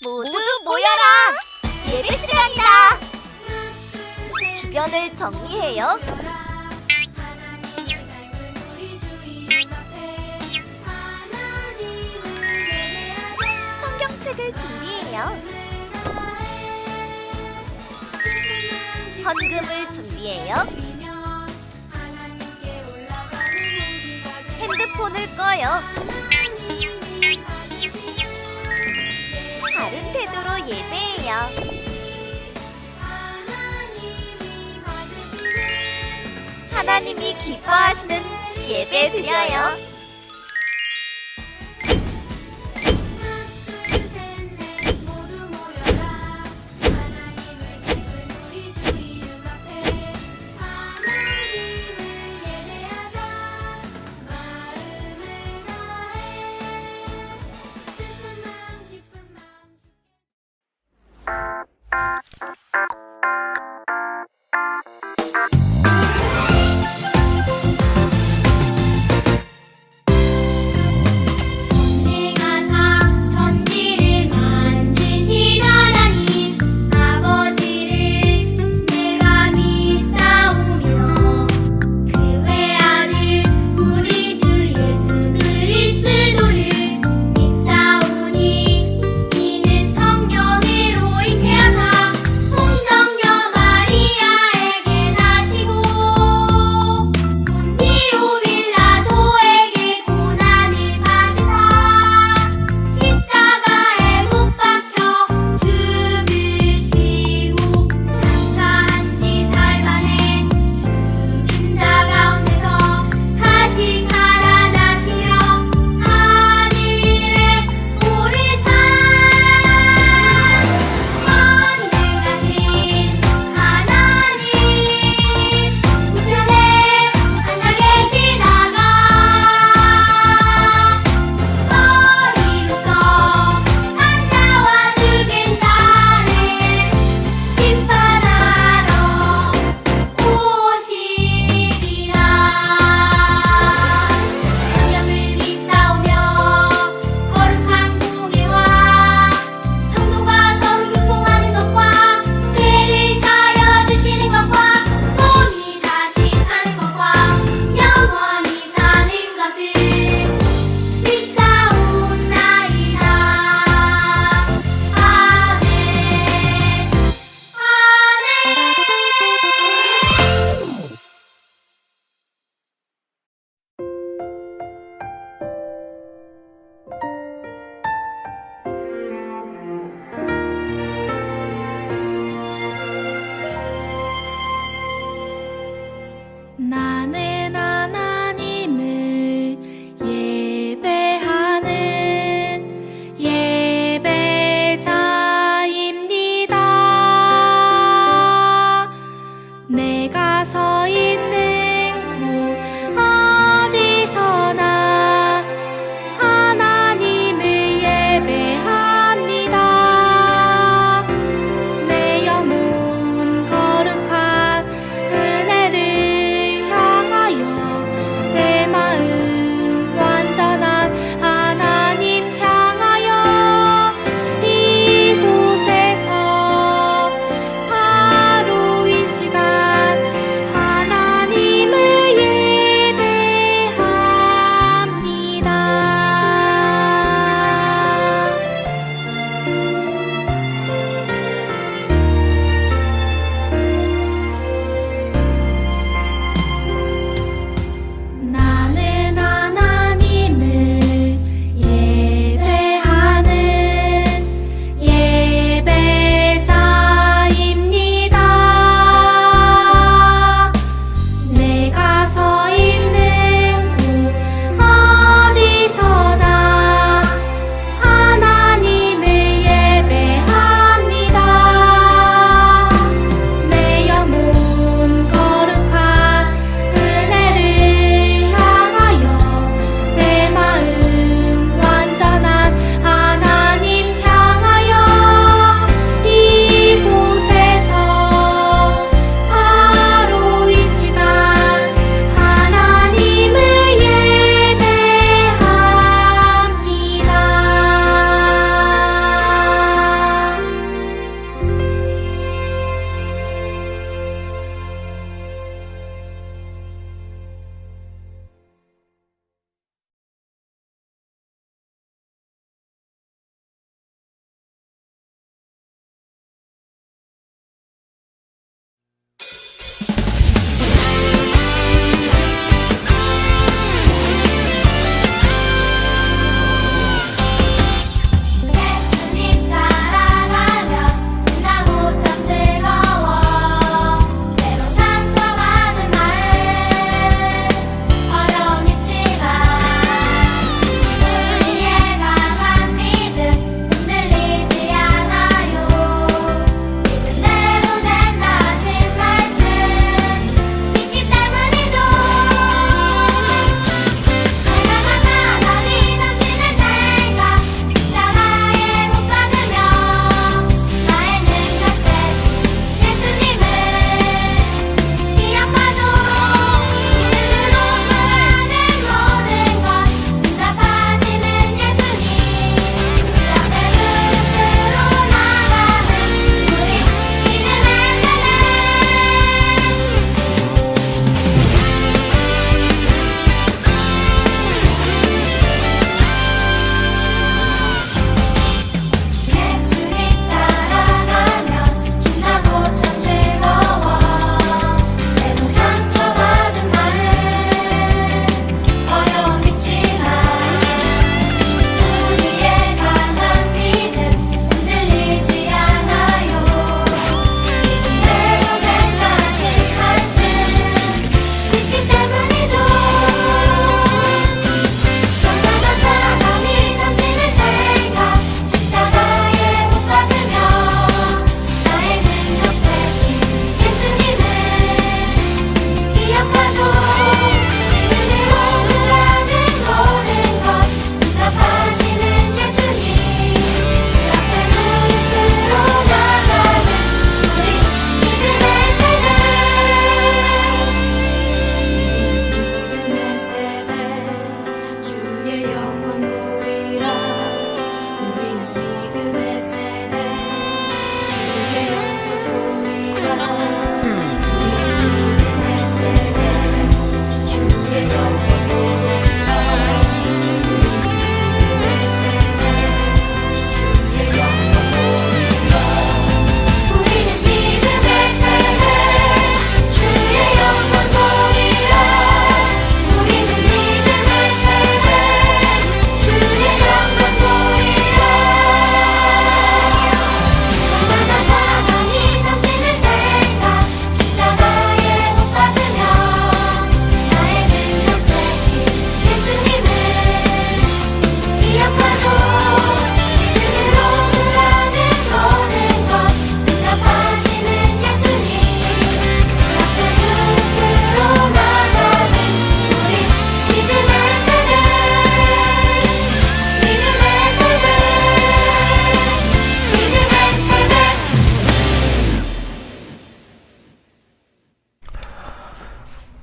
모두 모여라! 예배 시간이다! 주변을 정리해요. 성경책을 준비해요. 헌금을 준비해요. 핸드폰을 꺼요. 바른 태도로 예배해요. 하나님이 기뻐하시는 예배 드려요.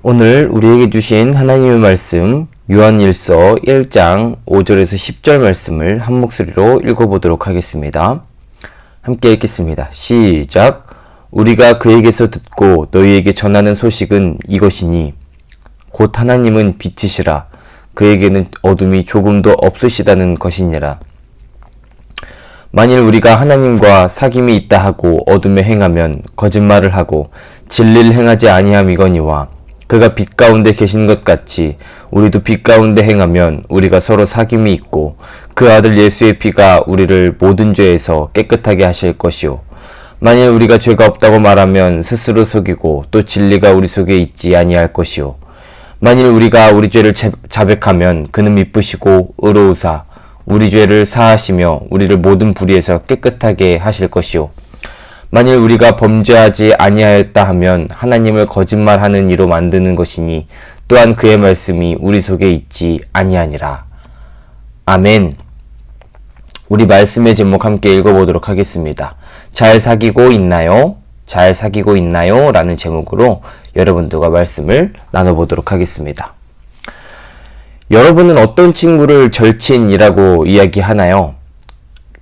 오늘 우리에게 주신 하나님의 말씀 요한일서 1장 5절에서 10절 말씀을 한 목소리로 읽어보도록 하겠습니다. 함께 읽겠습니다. 시작. 우리가 그에게서 듣고 너희에게 전하는 소식은 이것이니 곧 하나님은 빛이시라 그에게는 어둠이 조금도 없으시다는 것이니라. 만일 우리가 하나님과 사귐이 있다 하고 어둠에 행하면 거짓말을 하고 진리를 행하지 아니함이거니와 그가 빛 가운데 계신 것 같이 우리도 빛 가운데 행하면 우리가 서로 사귐이 있고 그 아들 예수의 피가 우리를 모든 죄에서 깨끗하게 하실 것이요. 만일 우리가 죄가 없다고 말하면 스스로 속이고 또 진리가 우리 속에 있지 아니할 것이요. 만일 우리가 우리 죄를 자백하면 그는 미쁘시고 의로우사 우리 죄를 사하시며 우리를 모든 불의에서 깨끗하게 하실 것이요. 만일 우리가 범죄하지 아니하였다 하면 하나님을 거짓말하는 이로 만드는 것이니 또한 그의 말씀이 우리 속에 있지 아니하니라. 아멘. 우리 말씀의 제목 함께 읽어보도록 하겠습니다. 잘 사귀고 있나요? 잘 사귀고 있나요? 라는 제목으로 여러분들과 말씀을 나눠보도록 하겠습니다. 여러분은 어떤 친구를 절친이라고 이야기하나요?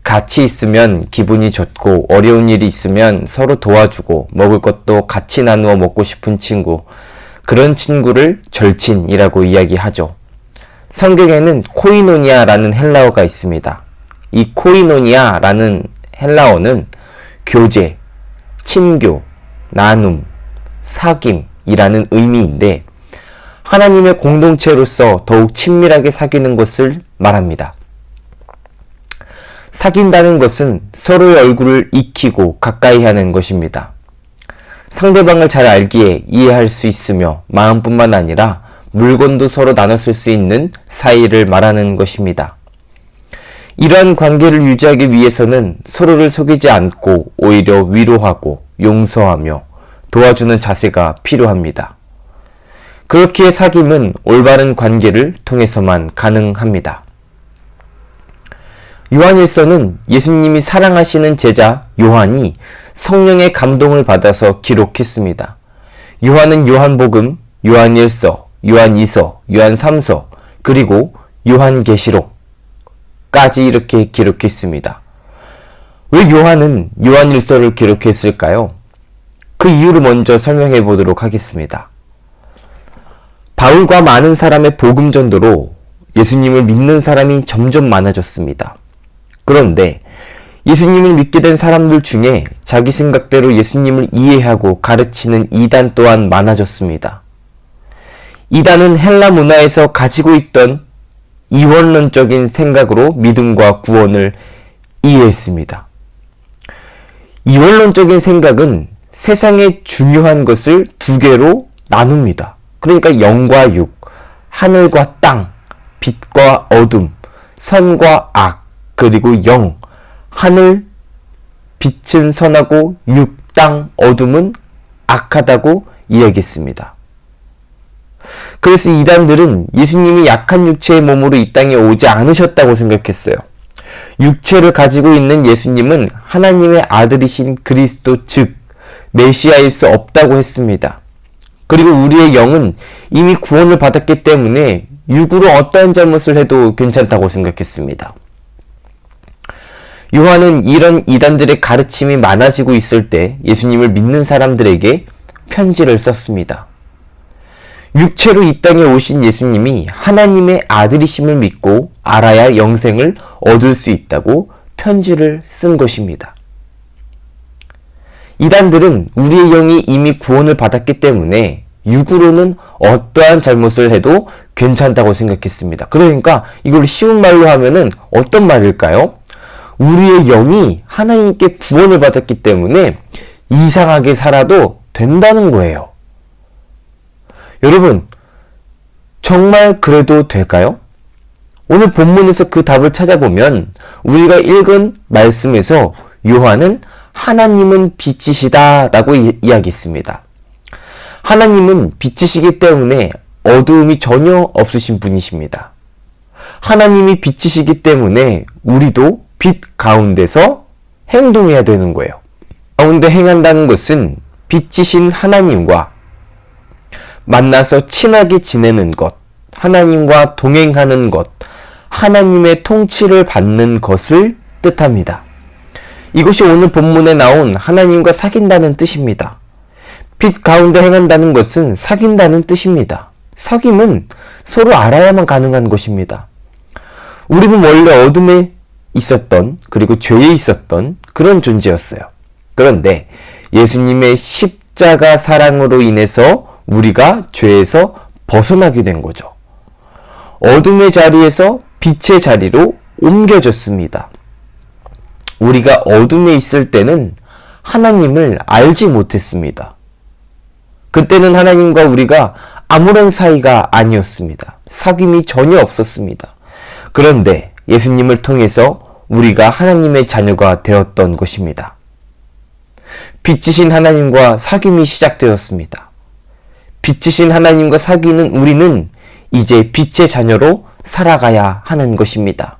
같이 있으면 기분이 좋고 어려운 일이 있으면 서로 도와주고 먹을 것도 같이 나누어 먹고 싶은 친구, 그런 친구를 절친이라고 이야기하죠. 성경에는 코이노니아라는 헬라어가 있습니다. 이 코이노니아라는 헬라어는 교제, 친교, 나눔, 사귐이라는 의미인데 하나님의 공동체로서 더욱 친밀하게 사귀는 것을 말합니다. 사귄다는 것은 서로의 얼굴을 익히고 가까이 하는 것입니다. 상대방을 잘 알기에 이해할 수 있으며 마음뿐만 아니라 물건도 서로 나눠 쓸 수 있는 사이를 말하는 것입니다. 이러한 관계를 유지하기 위해서는 서로를 속이지 않고 오히려 위로하고 용서하며 도와주는 자세가 필요합니다. 그렇기에 사귐은 올바른 관계를 통해서만 가능합니다. 요한일서는 예수님이 사랑하시는 제자 요한이 성령의 감동을 받아서 기록했습니다. 요한은 요한복음, 요한일서, 요한이서, 요한삼서, 그리고 요한계시록까지 이렇게 기록했습니다. 왜 요한은 요한일서를 기록했을까요? 그 이유를 먼저 설명해 보도록 하겠습니다. 바울과 많은 사람의 복음 전도로 예수님을 믿는 사람이 점점 많아졌습니다. 그런데 예수님을 믿게 된 사람들 중에 자기 생각대로 예수님을 이해하고 가르치는 이단 또한 많아졌습니다. 이단은 헬라 문화에서 가지고 있던 이원론적인 생각으로 믿음과 구원을 이해했습니다. 이원론적인 생각은 세상의 중요한 것을 두 개로 나눕니다. 그러니까 영과 육, 하늘과 땅, 빛과 어둠, 선과 악, 그리고 영, 하늘, 빛은 선하고 육, 땅, 어둠은 악하다고 이야기했습니다. 그래서 이단들은 예수님이 약한 육체의 몸으로 이 땅에 오지 않으셨다고 생각했어요. 육체를 가지고 있는 예수님은 하나님의 아들이신 그리스도 즉 메시아일 수 없다고 했습니다. 그리고 우리의 영은 이미 구원을 받았기 때문에 육으로 어떠한 잘못을 해도 괜찮다고 생각했습니다. 요한은 이런 이단들의 가르침이 많아지고 있을 때 예수님을 믿는 사람들에게 편지를 썼습니다. 육체로 이 땅에 오신 예수님이 하나님의 아들이심을 믿고 알아야 영생을 얻을 수 있다고 편지를 쓴 것입니다. 이단들은 우리의 영이 이미 구원을 받았기 때문에 육으로는 어떠한 잘못을 해도 괜찮다고 생각했습니다. 그러니까 이걸 쉬운 말로 하면은 어떤 말일까요? 우리의 영이 하나님께 구원을 받았기 때문에 이상하게 살아도 된다는 거예요. 여러분, 정말 그래도 될까요? 오늘 본문에서 그 답을 찾아보면 우리가 읽은 말씀에서 요한은 하나님은 빛이시다 라고 이야기했습니다. 하나님은 빛이시기 때문에 어두움이 전혀 없으신 분이십니다. 하나님이 빛이시기 때문에 우리도 빛 가운데서 행동해야 되는 거예요. 가운데 행한다는 것은 빛이신 하나님과 만나서 친하게 지내는 것, 하나님과 동행하는 것, 하나님의 통치를 받는 것을 뜻합니다. 이것이 오늘 본문에 나온 하나님과 사귄다는 뜻입니다. 빛 가운데 행한다는 것은 사귄다는 뜻입니다. 사귐은 서로 알아야만 가능한 것입니다. 우리는 원래 어둠에 있었던, 그리고 죄에 있었던 그런 존재였어요. 그런데 예수님의 십자가 사랑으로 인해서 우리가 죄에서 벗어나게 된 거죠. 어둠의 자리에서 빛의 자리로 옮겨졌습니다. 우리가 어둠에 있을 때는 하나님을 알지 못했습니다. 그때는 하나님과 우리가 아무런 사이가 아니었습니다. 사귐이 전혀 없었습니다. 그런데 예수님을 통해서 우리가 하나님의 자녀가 되었던 것입니다. 빛이신 하나님과 사귐이 시작되었습니다. 빛이신 하나님과 사귀는 우리는 이제 빛의 자녀로 살아가야 하는 것입니다.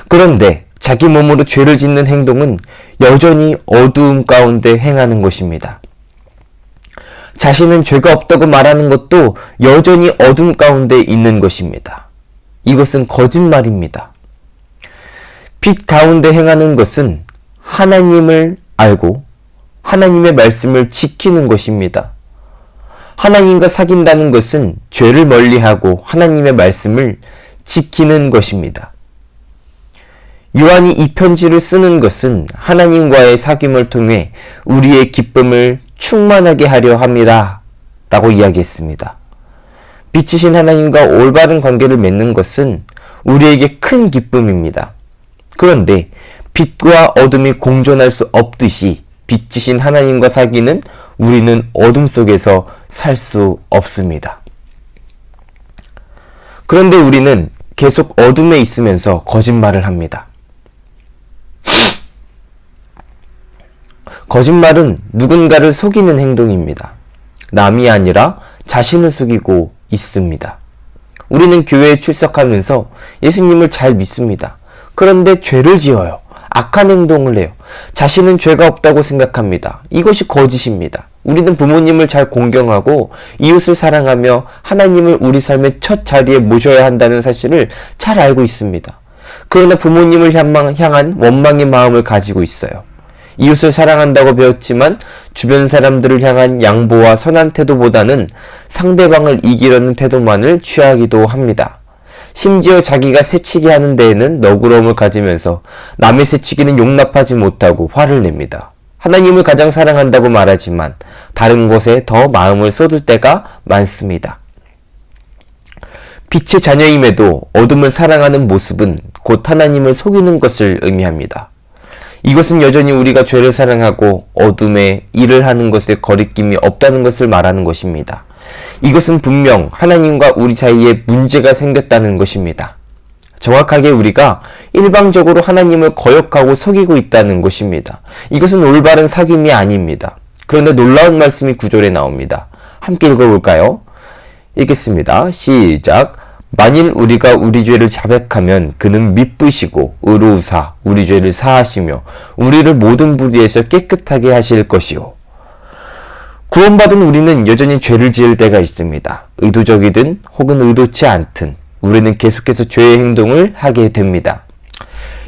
그런데 자기 몸으로 죄를 짓는 행동은 여전히 어두움 가운데 행하는 것입니다. 자신은 죄가 없다고 말하는 것도 여전히 어둠 가운데 있는 것입니다. 이것은 거짓말입니다. 빛 가운데 행하는 것은 하나님을 알고 하나님의 말씀을 지키는 것입니다. 하나님과 사귄다는 것은 죄를 멀리하고 하나님의 말씀을 지키는 것입니다. 요한이 이 편지를 쓰는 것은 하나님과의 사귐을 통해 우리의 기쁨을 충만하게 하려 합니다. 라고 이야기했습니다. 빛이신 하나님과 올바른 관계를 맺는 것은 우리에게 큰 기쁨입니다. 그런데 빛과 어둠이 공존할 수 없듯이 빛이신 하나님과 사귀는 우리는 어둠 속에서 살 수 없습니다. 그런데 우리는 계속 어둠에 있으면서 거짓말을 합니다. 거짓말은 누군가를 속이는 행동입니다. 남이 아니라 자신을 속이고 있습니다. 우리는 교회에 출석하면서 예수님을 잘 믿습니다. 그런데 죄를 지어요. 악한 행동을 해요. 자신은 죄가 없다고 생각합니다. 이것이 거짓입니다. 우리는 부모님을 잘 공경하고 이웃을 사랑하며 하나님을 우리 삶의 첫 자리에 모셔야 한다는 사실을 잘 알고 있습니다. 그러나 부모님을 향한 원망의 마음을 가지고 있어요. 이웃을 사랑한다고 배웠지만 주변 사람들을 향한 양보와 선한 태도보다는 상대방을 이기려는 태도만을 취하기도 합니다. 심지어 자기가 새치기 하는 데에는 너그러움을 가지면서 남의 새치기는 용납하지 못하고 화를 냅니다. 하나님을 가장 사랑한다고 말하지만 다른 곳에 더 마음을 쏟을 때가 많습니다. 빛의 자녀임에도 어둠을 사랑하는 모습은 곧 하나님을 속이는 것을 의미합니다. 이것은 여전히 우리가 죄를 사랑하고 어둠에 일을 하는 것에 거리낌이 없다는 것을 말하는 것입니다. 이것은 분명 하나님과 우리 사이에 문제가 생겼다는 것입니다. 정확하게 우리가 일방적으로 하나님을 거역하고 속이고 있다는 것입니다. 이것은 올바른 사귐이 아닙니다. 그런데 놀라운 말씀이 9절에 나옵니다. 함께 읽어볼까요? 읽겠습니다. 시작. 만일 우리가 우리 죄를 자백하면 그는 미쁘시고 의로우사 우리 죄를 사하시며 우리를 모든 불의에서 깨끗하게 하실 것이요. 구원받은 우리는 여전히 죄를 지을 때가 있습니다. 의도적이든 혹은 의도치 않든 우리는 계속해서 죄의 행동을 하게 됩니다.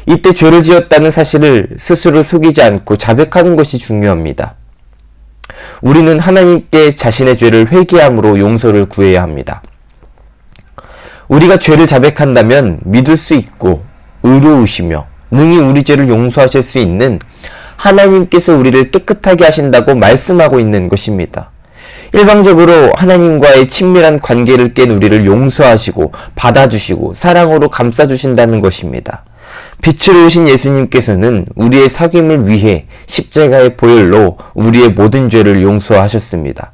이때 죄를 지었다는 사실을 스스로 속이지 않고 자백하는 것이 중요합니다. 우리는 하나님께 자신의 죄를 회개함으로 용서를 구해야 합니다. 우리가 죄를 자백한다면 믿을 수 있고 의로우시며 능히 우리 죄를 용서하실 수 있는 하나님께서 우리를 깨끗하게 하신다고 말씀하고 있는 것입니다. 일방적으로 하나님과의 친밀한 관계를 깬 우리를 용서하시고 받아주시고 사랑으로 감싸주신다는 것입니다. 빛으로 오신 예수님께서는 우리의 사귐을 위해 십자가의 보혈로 우리의 모든 죄를 용서하셨습니다.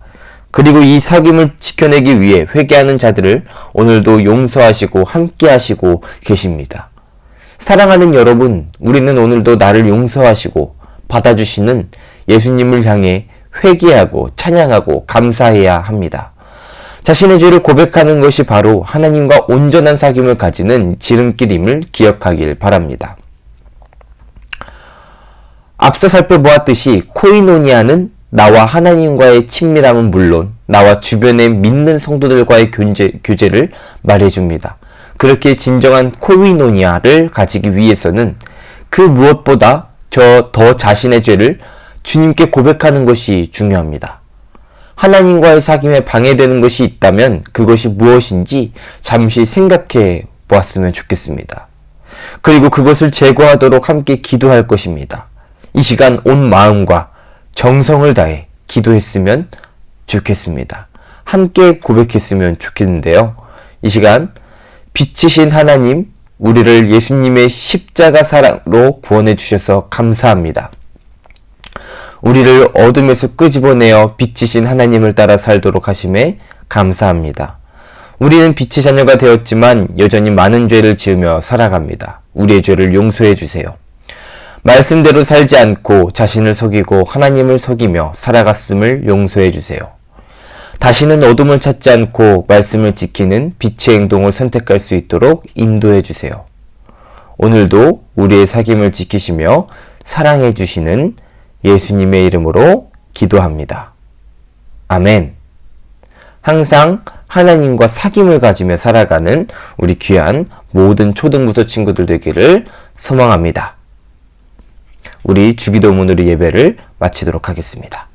그리고 이 사귐을 지켜내기 위해 회개하는 자들을 오늘도 용서하시고 함께 하시고 계십니다. 사랑하는 여러분, 우리는 오늘도 나를 용서하시고 받아주시는 예수님을 향해 회개하고 찬양하고 감사해야 합니다. 자신의 죄를 고백하는 것이 바로 하나님과 온전한 사귐을 가지는 지름길임을 기억하길 바랍니다. 앞서 살펴보았듯이 코이노니아는 나와 하나님과의 친밀함은 물론 나와 주변의 믿는 성도들과의 교제를 말해줍니다. 그렇게 진정한 코이노니아를 가지기 위해서는 그 무엇보다 더 자신의 죄를 주님께 고백하는 것이 중요합니다. 하나님과의 사귐에 방해되는 것이 있다면 그것이 무엇인지 잠시 생각해 보았으면 좋겠습니다. 그리고 그것을 제거하도록 함께 기도할 것입니다. 이 시간 온 마음과 정성을 다해 기도했으면 좋겠습니다. 함께 고백했으면 좋겠는데요. 이 시간 빛이신 하나님, 우리를 예수님의 십자가 사랑으로 구원해 주셔서 감사합니다. 우리를 어둠에서 끄집어내어 빛이신 하나님을 따라 살도록 하심에 감사합니다. 우리는 빛의 자녀가 되었지만 여전히 많은 죄를 지으며 살아갑니다. 우리의 죄를 용서해 주세요. 말씀대로 살지 않고 자신을 속이고 하나님을 속이며 살아갔음을 용서해 주세요. 다시는 어둠을 찾지 않고 말씀을 지키는 빛의 행동을 선택할 수 있도록 인도해 주세요. 오늘도 우리의 사귐을 지키시며 사랑해 주시는 예수님의 이름으로 기도합니다. 아멘. 항상 하나님과 사귐을 가지며 살아가는 우리 귀한 모든 초등부서 친구들 되기를 소망합니다. 우리 주기도문으로 예배를 마치도록 하겠습니다.